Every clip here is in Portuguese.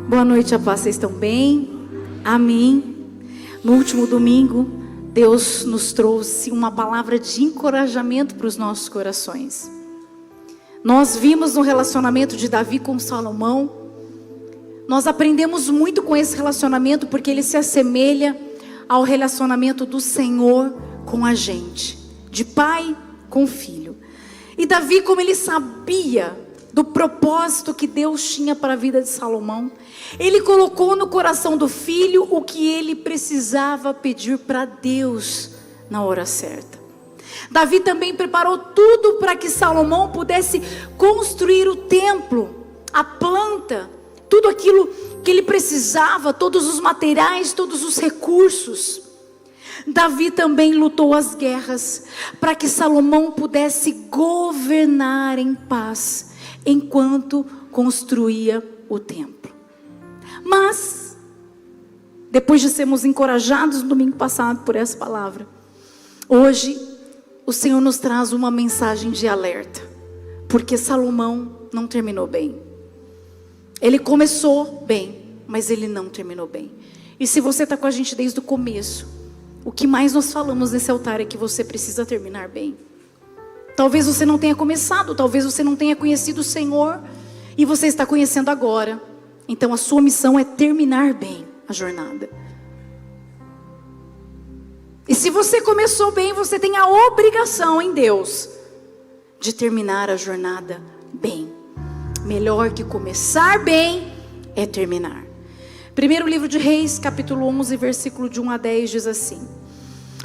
Boa noite, a paz, vocês estão bem? Amém. No último domingo, Deus nos trouxe uma palavra de encorajamento para os nossos corações. Nós vimos no relacionamento de Davi com Salomão. Nós aprendemos muito com esse relacionamento, porque ele se assemelha ao relacionamento do Senhor com a gente, de pai com filho. E Davi, como ele sabia do propósito que Deus tinha para a vida de Salomão, ele colocou no coração do filho o que ele precisava pedir para Deus na hora certa. Davi também preparou tudo para que Salomão pudesse construir o templo, a planta, tudo aquilo que ele precisava, todos os materiais, todos os recursos. Davi também lutou as guerras para que Salomão pudesse governar em paz enquanto construía o templo. Mas, depois de sermos encorajados no domingo passado por essa palavra, hoje o Senhor nos traz uma mensagem de alerta, porque Salomão não terminou bem. Ele começou bem, mas ele não terminou bem. E se você está com a gente desde o começo, o que mais nós falamos nesse altar é que você precisa terminar bem. Talvez você não tenha começado, talvez você não tenha conhecido o Senhor, e você está conhecendo agora. Então a sua missão é terminar bem a jornada. E se você começou bem, você tem a obrigação em Deus de terminar a jornada bem. Melhor que começar bem é terminar. Primeiro livro de Reis, capítulo 11, versículo de 1 a 10 diz assim: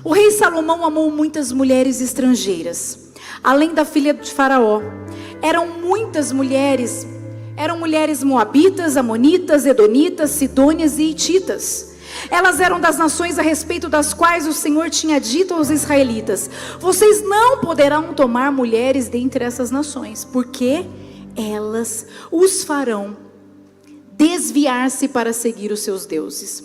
O rei Salomão amou muitas mulheres estrangeiras, além da filha de Faraó. Eram mulheres moabitas, amonitas, edonitas, sidônias e hititas. Elas eram das nações a respeito das quais o Senhor tinha dito aos israelitas: vocês não poderão tomar mulheres dentre essas nações, porque elas os farão desviar-se para seguir os seus deuses.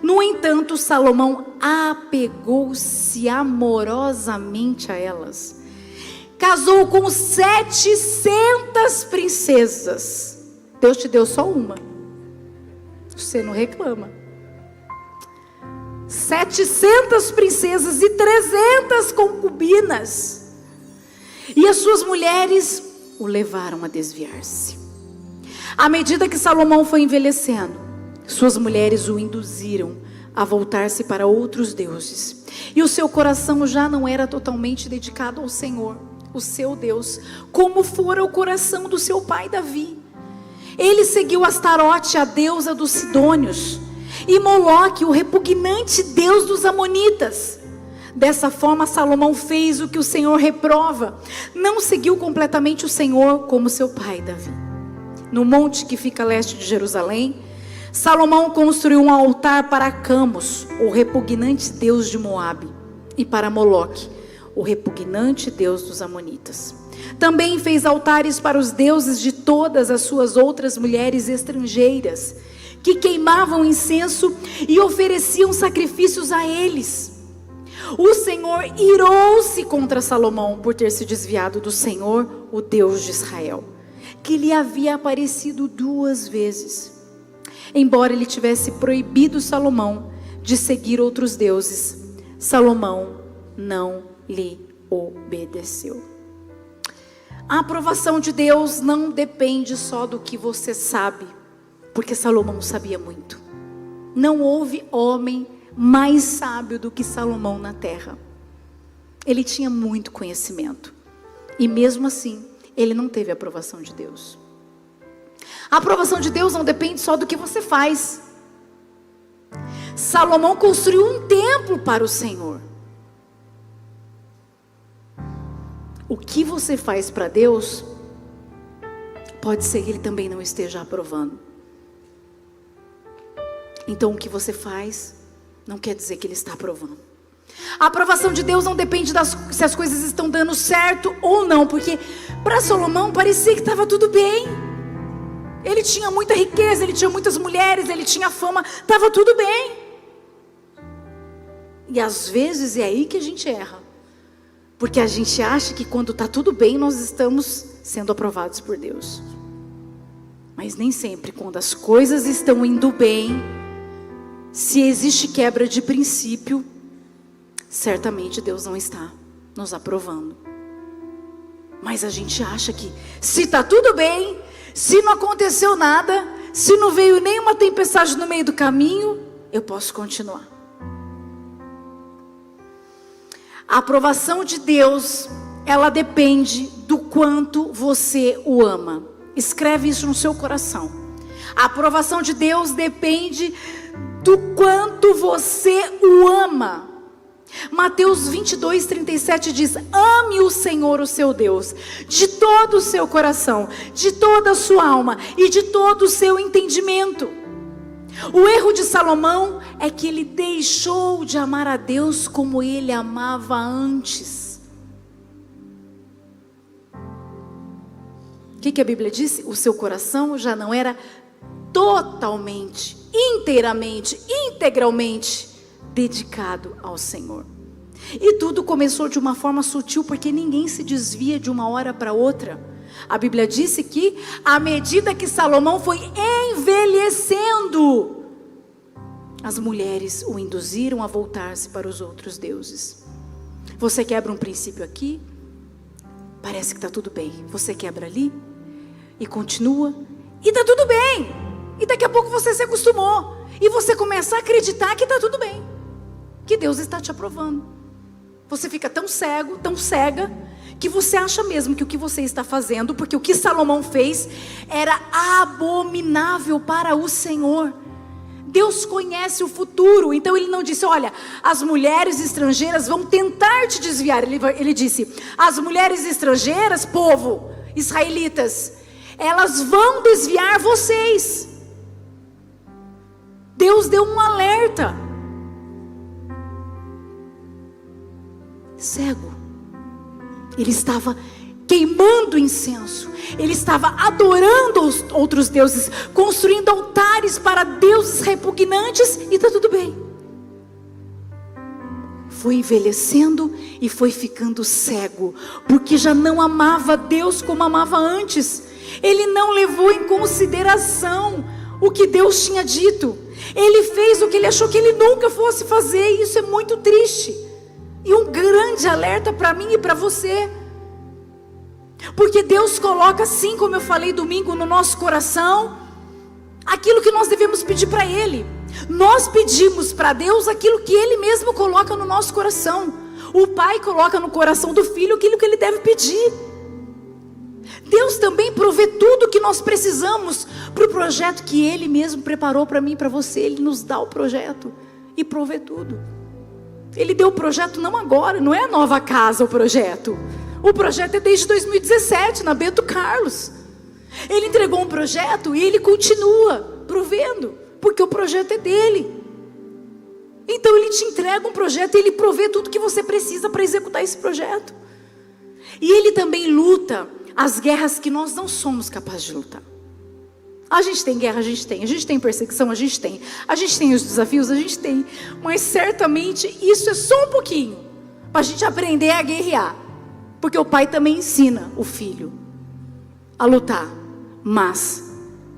No entanto, Salomão apegou-se amorosamente a elas. Casou com 700 princesas. Deus te deu só uma. Você não reclama. 700 princesas e 300 concubinas. E as suas mulheres o levaram a desviar-se. À medida que Salomão foi envelhecendo, suas mulheres o induziram a voltar-se para outros deuses. E o seu coração já não era totalmente dedicado ao Senhor, o seu Deus, como fora o coração do seu pai Davi. Ele seguiu Astarote, a deusa dos sidônios, e Moloque, o repugnante deus dos amonitas. Dessa forma, Salomão fez o que o Senhor reprova. Não seguiu completamente o Senhor como seu pai Davi. No monte que fica a leste de Jerusalém, Salomão construiu um altar para Camos, o repugnante deus de Moabe, e para Moloque, o repugnante deus dos amonitas. Também fez altares para os deuses de todas as suas outras mulheres estrangeiras, que queimavam incenso e ofereciam sacrifícios a eles. O Senhor irou-se contra Salomão por ter se desviado do Senhor, o Deus de Israel, que lhe havia aparecido 2 vezes. Embora ele tivesse proibido Salomão de seguir outros deuses, Salomão não lhe obedeceu. A aprovação de Deus não depende só do que você sabe, porque Salomão sabia muito. Não houve homem mais sábio do que Salomão na terra. Ele tinha muito conhecimento, e mesmo assim ele não teve a aprovação de Deus. A aprovação de Deus não depende só do que você faz. Salomão construiu um templo para o Senhor. O que você faz para Deus, pode ser que Ele também não esteja aprovando. Então o que você faz não quer dizer que Ele está aprovando. A aprovação de Deus não depende se as coisas estão dando certo ou não, porque para Salomão parecia que estava tudo bem. Ele tinha muita riqueza, ele tinha muitas mulheres, ele tinha fama, estava tudo bem. E às vezes é aí que a gente erra, porque a gente acha que quando está tudo bem, nós estamos sendo aprovados por Deus. Mas nem sempre, quando as coisas estão indo bem, se existe quebra de princípio, certamente Deus não está nos aprovando. Mas a gente acha que se está tudo bem, se não aconteceu nada, se não veio nenhuma tempestade no meio do caminho, eu posso continuar. A aprovação de Deus, ela depende do quanto você o ama. Escreve isso no seu coração. A aprovação de Deus depende do quanto você o ama. Mateus 22:37 diz: ame o Senhor, o seu Deus, de todo o seu coração, de toda a sua alma e de todo o seu entendimento. O erro de Salomão é que ele deixou de amar a Deus como ele amava antes. O que a Bíblia disse? O seu coração já não era totalmente, inteiramente, integralmente dedicado ao Senhor. E tudo começou de uma forma sutil, porque ninguém se desvia de uma hora para outra. A Bíblia disse que à medida que Salomão foi envelhecendo, as mulheres o induziram a voltar-se para os outros deuses. Você quebra um princípio aqui, parece que está tudo bem. Você quebra ali e continua, e está tudo bem. E daqui a pouco você se acostumou, e você começa a acreditar que está tudo bem, que Deus está te aprovando. Você fica tão cego, tão cega, que você acha mesmo que o que você está fazendo, porque o que Salomão fez era abominável para o Senhor. Deus conhece o futuro, então ele não disse: olha, as mulheres estrangeiras vão tentar te desviar. Ele disse: as mulheres estrangeiras, povo, israelitas, elas vão desviar vocês. Deus deu um alerta. Cego, ele estava queimando incenso, ele estava adorando os outros deuses, construindo altares para deuses repugnantes, e está tudo bem. Foi envelhecendo e foi ficando cego, porque já não amava Deus como amava antes. Ele não levou em consideração o que Deus tinha dito. Ele fez o que ele achou que ele nunca fosse fazer, e isso é muito triste. E um grande alerta para mim e para você. Porque Deus coloca, assim como eu falei domingo, no nosso coração aquilo que nós devemos pedir para Ele. Nós pedimos para Deus aquilo que Ele mesmo coloca no nosso coração. O pai coloca no coração do filho aquilo que ele deve pedir. Deus também provê tudo que nós precisamos para o projeto que Ele mesmo preparou para mim e para você. Ele nos dá o projeto e provê tudo. Ele deu o projeto não agora, não é a nova casa o projeto. O projeto é desde 2017, na Bento Carlos. Ele entregou um projeto e Ele continua provendo, porque o projeto é dele. Então Ele te entrega um projeto e Ele provê tudo que você precisa para executar esse projeto. E Ele também luta as guerras que nós não somos capazes de lutar. A gente tem guerra, a gente tem perseguição, a gente tem os desafios, a gente tem, mas certamente isso é só um pouquinho, para a gente aprender a guerrear, porque o pai também ensina o filho a lutar, mas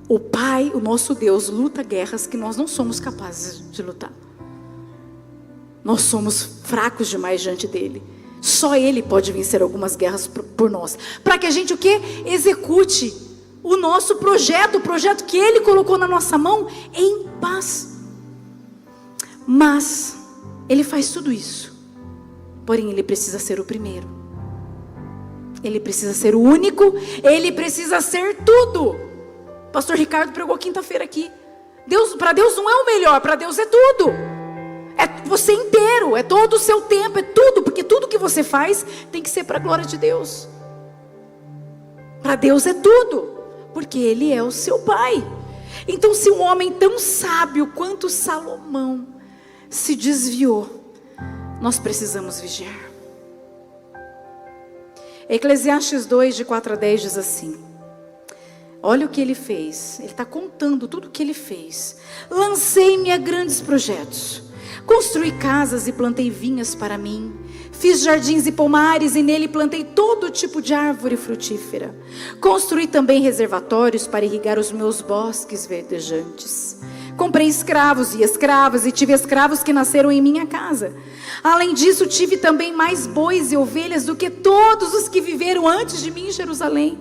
o pai, o nosso Deus, luta guerras que nós não somos capazes de lutar. Nós somos fracos demais diante dele. Só Ele pode vencer algumas guerras por nós, para que a gente o quê? Execute o nosso projeto, o projeto que Ele colocou na nossa mão em paz. Mas Ele faz tudo isso, porém Ele precisa ser o primeiro. Ele precisa ser o único, Ele precisa ser tudo. Pastor Ricardo pregou quinta-feira aqui. Para Deus não é o melhor, para Deus é tudo. É você inteiro, é todo o seu tempo, é tudo, porque tudo que você faz tem que ser para a glória de Deus. Para Deus é tudo, porque Ele é o seu Pai. Então, se um homem tão sábio quanto Salomão se desviou, nós precisamos vigiar. Eclesiastes 2, de 4 a 10 diz assim: olha o que ele fez, ele está contando tudo o que ele fez. Lancei-me a grandes projetos, construí casas e plantei vinhas para mim, Fiz jardins e pomares e nele plantei todo tipo de árvore frutífera. Construí também reservatórios para irrigar os meus bosques verdejantes. Comprei escravos e escravas e tive escravos que nasceram em minha casa. Além disso, tive também mais bois e ovelhas do que todos os que viveram antes de mim em Jerusalém.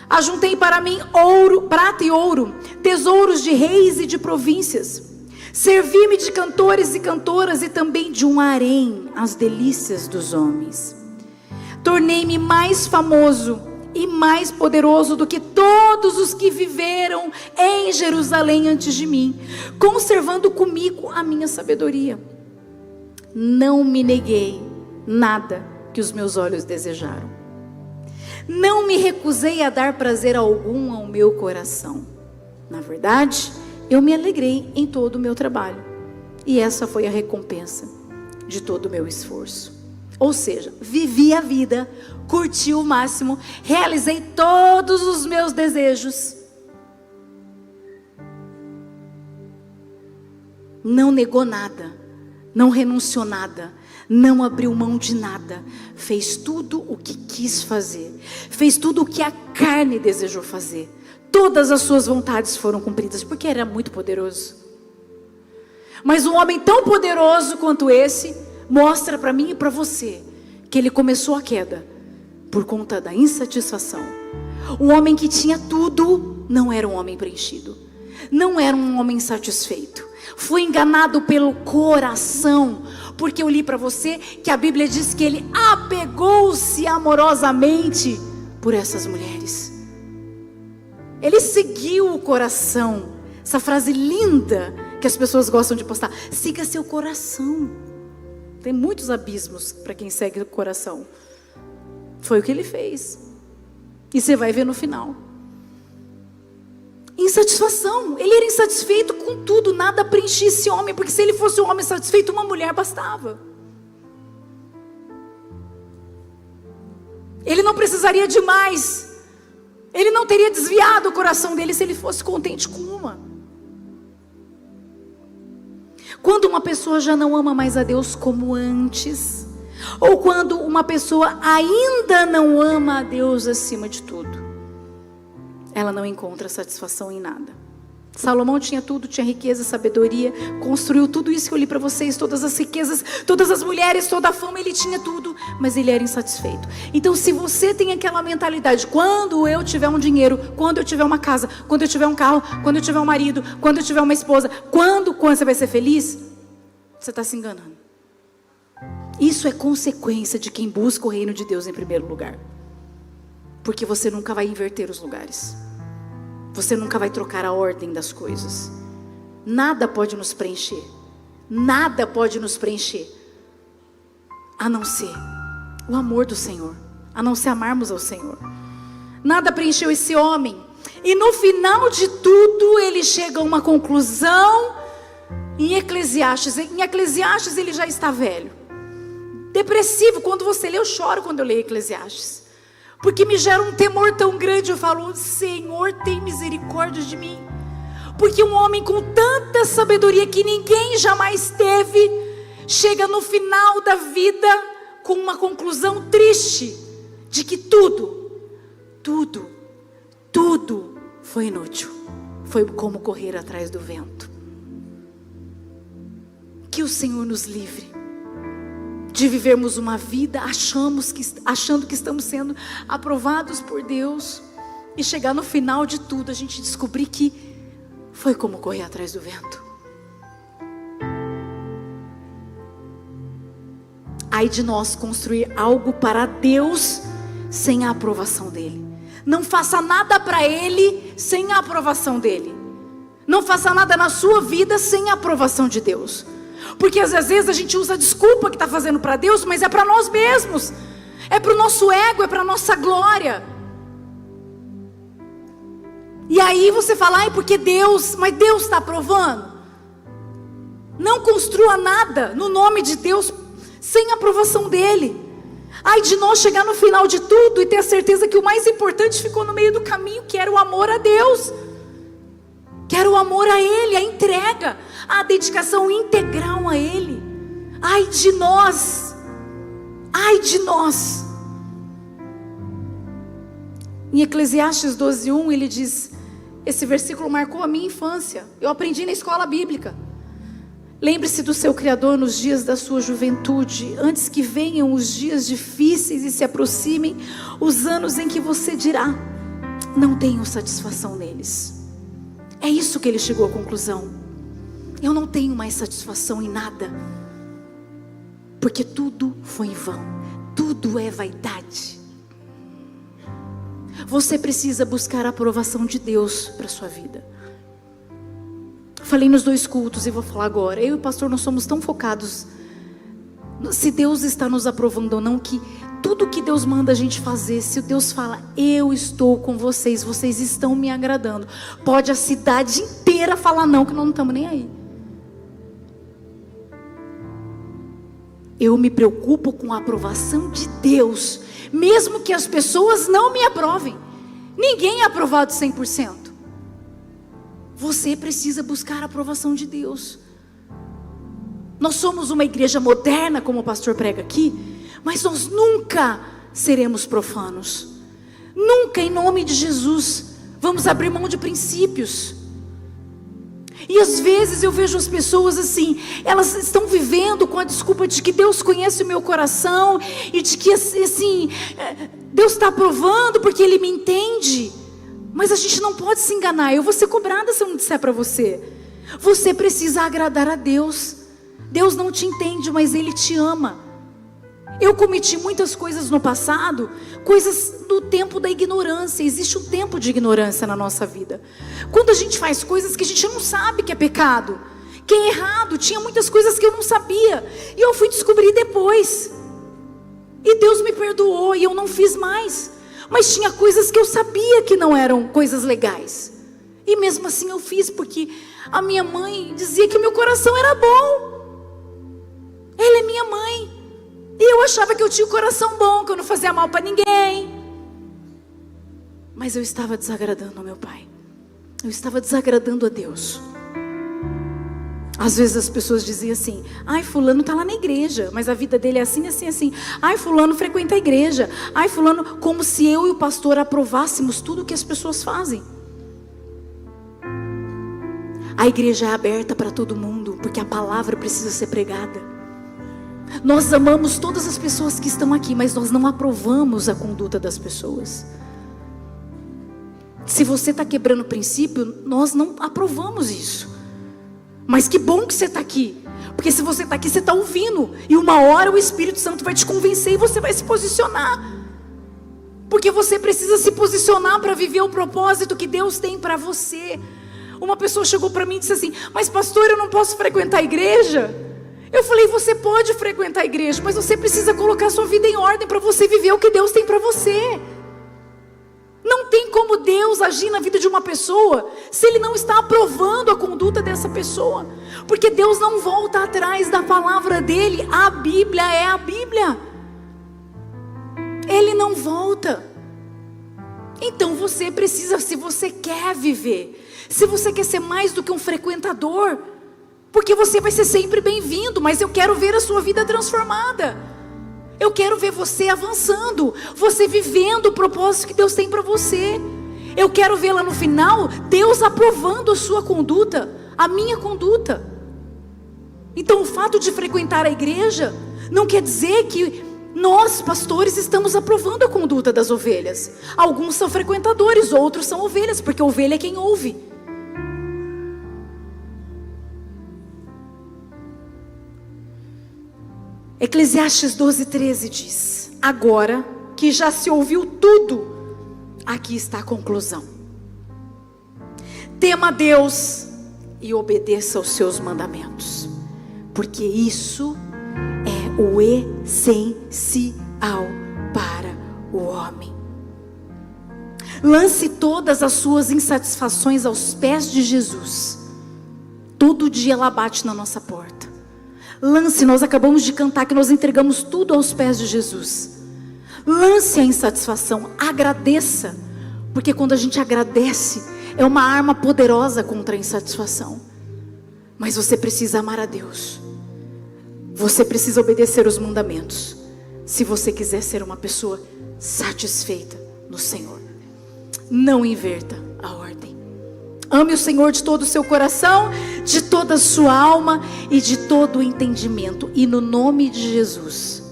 Ajuntei para mim ouro, prata e ouro, tesouros de reis e de províncias. Servi-me de cantores e cantoras e também de um harém, as delícias dos homens. Tornei-me mais famoso e mais poderoso do que todos os que viveram em Jerusalém antes de mim, conservando comigo a minha sabedoria. Não me neguei nada que os meus olhos desejaram. Não me recusei a dar prazer algum ao meu coração. Na verdade, eu me alegrei em todo o meu trabalho. E essa foi a recompensa de todo o meu esforço. Ou seja, vivi a vida, curti o máximo, realizei todos os meus desejos. Não negou nada, não renunciou nada, não abriu mão de nada. Fez tudo o que quis fazer, fez tudo o que a carne desejou fazer. Todas as suas vontades foram cumpridas, porque era muito poderoso. Mas um homem tão poderoso quanto esse, mostra para mim e para você, que ele começou a queda, por conta da insatisfação. Um homem que tinha tudo, não era um homem preenchido. Não era um homem satisfeito. Foi enganado pelo coração, porque eu li para você que a Bíblia diz que ele apegou-se amorosamente por essas mulheres. Ele seguiu o coração. Essa frase linda que as pessoas gostam de postar: siga seu coração. Tem muitos abismos para quem segue o coração. Foi o que ele fez. E você vai ver no final. Insatisfação. Ele era insatisfeito com tudo. Nada preenchia esse homem. Porque se ele fosse um homem satisfeito, uma mulher bastava. Ele não precisaria de mais. Ele não teria desviado o coração dele se ele fosse contente com uma. Quando uma pessoa já não ama mais a Deus como antes, ou quando uma pessoa ainda não ama a Deus acima de tudo, ela não encontra satisfação em nada. Salomão tinha tudo, tinha riqueza, sabedoria, construiu tudo isso que eu li para vocês, todas as riquezas, todas as mulheres, toda a fama, ele tinha tudo, mas ele era insatisfeito. Então se você tem aquela mentalidade: quando eu tiver um dinheiro, quando eu tiver uma casa, quando eu tiver um carro, quando eu tiver um marido, quando eu tiver uma esposa, quando você vai ser feliz, você está se enganando. Isso é consequência de quem busca o reino de Deus em primeiro lugar, porque você nunca vai inverter os lugares. Você nunca vai trocar a ordem das coisas. Nada pode nos preencher. Nada pode nos preencher, a não ser o amor do Senhor, a não ser amarmos ao Senhor. Nada preencheu esse homem. E no final de tudo, ele chega a uma conclusão em Eclesiastes. Em Eclesiastes ele já está velho, depressivo. Quando você lê, eu choro quando eu leio Eclesiastes, porque me gera um temor tão grande. Eu falo: Senhor, tem misericórdia de mim. Porque um homem com tanta sabedoria que ninguém jamais teve, chega no final da vida com uma conclusão triste, de que tudo foi inútil. Foi como correr atrás do vento. Que o Senhor nos livre de vivermos uma vida achando que estamos sendo aprovados por Deus, e chegar no final de tudo a gente descobrir que foi como correr atrás do vento. Ai de nós construir algo para Deus sem a aprovação dEle. Não faça nada para Ele sem a aprovação dEle. Não faça nada na sua vida sem a aprovação de Deus. Porque às vezes a gente usa a desculpa que está fazendo para Deus, mas é para nós mesmos. É para o nosso ego, é para a nossa glória. E aí você fala: ai, porque Deus, mas Deus está aprovando. Não construa nada no nome de Deus sem a aprovação dEle. Ai de nós chegar no final de tudo e ter a certeza que o mais importante ficou no meio do caminho, que era o amor a Deus, que era o amor a Ele, a entrega, a dedicação integral a Ele. Ai de nós. Ai de nós. Em Eclesiastes 12:1 ele diz, esse versículo marcou a minha infância, eu aprendi na escola bíblica. Lembre-se do seu Criador nos dias da sua juventude, antes que venham os dias difíceis e se aproximem os anos em que você dirá, não tenho satisfação neles. É isso que ele chegou à conclusão. Eu não tenho mais satisfação em nada, porque tudo foi em vão, tudo é vaidade. Você precisa buscar a aprovação de Deus para a sua vida. Falei nos 2 cultos e vou falar agora. Eu e o pastor, nós somos tão focados se Deus está nos aprovando ou não, que tudo que Deus manda a gente fazer, se Deus fala, eu estou com vocês, vocês estão me agradando, pode a cidade inteira falar não, que nós não estamos nem aí. Eu me preocupo com a aprovação de Deus, mesmo que as pessoas não me aprovem. Ninguém é aprovado 100%. Você precisa buscar a aprovação de Deus. Nós somos uma igreja moderna, como o pastor prega aqui, mas nós nunca seremos profanos. Nunca, em nome de Jesus, vamos abrir mão de princípios. E às vezes eu vejo as pessoas assim, elas estão vivendo com a desculpa de que Deus conhece o meu coração, e de que assim, Deus está aprovando porque Ele me entende. Mas a gente não pode se enganar. Eu vou ser cobrada se eu não disser para você. Você precisa agradar a Deus. Deus não te entende, mas Ele te ama. Eu cometi muitas coisas no passado, coisas do tempo da ignorância. Existe um tempo de ignorância na nossa vida. Quando a gente faz coisas que a gente não sabe que é pecado, que é errado. Tinha muitas coisas que eu não sabia, e eu fui descobrir depois. E Deus me perdoou e eu não fiz mais. Mas tinha coisas que eu sabia que não eram coisas legais, e mesmo assim eu fiz, porque a minha mãe dizia que meu coração era bom. Ela é minha mãe, e eu achava que eu tinha o coração bom, que eu não fazia mal para ninguém. Mas eu estava desagradando ao meu pai. Eu estava desagradando a Deus. Às vezes as pessoas diziam assim, ai, fulano está lá na igreja, mas a vida dele é assim, assim, assim. Ai, fulano frequenta a igreja. Ai, fulano, como se eu e o pastor aprovássemos tudo que as pessoas fazem. A igreja é aberta para todo mundo, porque a palavra precisa ser pregada. Nós amamos todas as pessoas que estão aqui, mas nós não aprovamos a conduta das pessoas. Se você está quebrando o princípio, nós não aprovamos isso. Mas que bom que você está aqui, porque se você está aqui, você está ouvindo, e uma hora o Espírito Santo vai te convencer e você vai se posicionar, porque você precisa se posicionar para viver o propósito que Deus tem para você. Uma pessoa chegou para mim e disse assim, mas pastor, eu não posso frequentar a igreja? Eu falei, você pode frequentar a igreja, mas você precisa colocar sua vida em ordem para você viver o que Deus tem para você. Não tem como Deus agir na vida de uma pessoa se Ele não está aprovando a conduta dessa pessoa, porque Deus não volta atrás da palavra dEle. A Bíblia é a Bíblia, Ele não volta. Então você precisa, se você quer viver, se você quer ser mais do que um frequentador, porque você vai ser sempre bem-vindo, mas eu quero ver a sua vida transformada. Eu quero ver você avançando, você vivendo o propósito que Deus tem para você. Eu quero ver lá no final, Deus aprovando a sua conduta, a minha conduta. Então o fato de frequentar a igreja não quer dizer que nós, pastores, estamos aprovando a conduta das ovelhas. Alguns são frequentadores, outros são ovelhas, porque a ovelha é quem ouve. Eclesiastes 12:13 diz, agora que já se ouviu tudo, aqui está a conclusão. Tema a Deus e obedeça aos seus mandamentos, porque isso é o essencial para o homem. Lance todas as suas insatisfações aos pés de Jesus. Todo dia ela bate na nossa porta. Lance, nós acabamos de cantar que nós entregamos tudo aos pés de Jesus. Lance a insatisfação, agradeça, porque quando a gente agradece, é uma arma poderosa contra a insatisfação. Mas você precisa amar a Deus, você precisa obedecer os mandamentos, se você quiser ser uma pessoa satisfeita no Senhor. Não inverta a ordem. Ame o Senhor de todo o seu coração, de toda a sua alma e de todo o entendimento. E no nome de Jesus,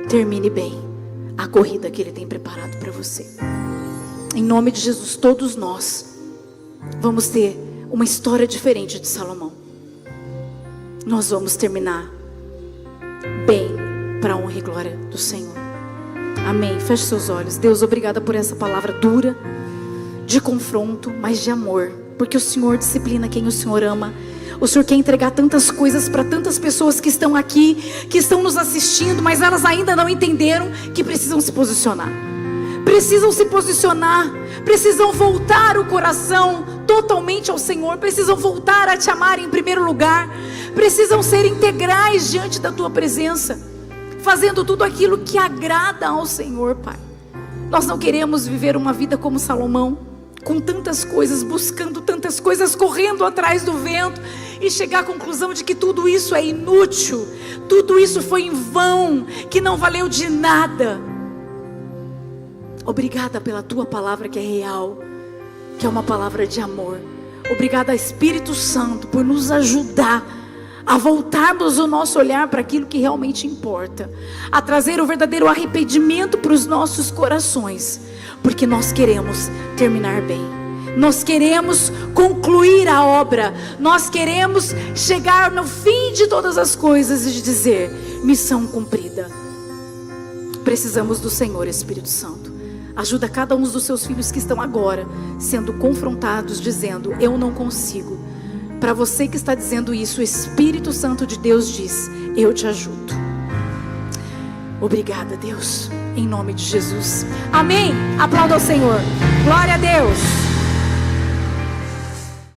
termine bem a corrida que Ele tem preparado para você. Em nome de Jesus, todos nós vamos ter uma história diferente de Salomão. Nós vamos terminar bem, para a honra e glória do Senhor. Amém. Feche seus olhos. Deus, obrigada por essa palavra dura, de confronto, mas de amor, porque o Senhor disciplina quem o Senhor ama. O Senhor quer entregar tantas coisas para tantas pessoas que estão aqui, que estão nos assistindo, mas elas ainda não entenderam que precisam se posicionar. Precisam se posicionar, precisam voltar o coração totalmente ao Senhor, precisam voltar a te amar em primeiro lugar, precisam ser integrais diante da tua presença, fazendo tudo aquilo que agrada ao Senhor, Pai. Nós não queremos viver uma vida como Salomão, com tantas coisas, buscando tantas coisas, correndo atrás do vento, e chegar à conclusão de que tudo isso é inútil, tudo isso foi em vão, que não valeu de nada. Obrigada pela tua palavra que é real, que é uma palavra de amor. Obrigada, Espírito Santo, por nos ajudar a voltarmos o nosso olhar para aquilo que realmente importa, a trazer o verdadeiro arrependimento para os nossos corações, porque nós queremos terminar bem, nós queremos concluir a obra, nós queremos chegar no fim de todas as coisas e dizer: missão cumprida. Precisamos do Senhor, Espírito Santo. Ajuda cada um dos seus filhos que estão agora sendo confrontados, dizendo: eu não consigo. Para você que está dizendo isso, o Espírito Santo de Deus diz: eu te ajudo. Obrigada, Deus, em nome de Jesus. Amém. Aplauda ao Senhor. Glória a Deus.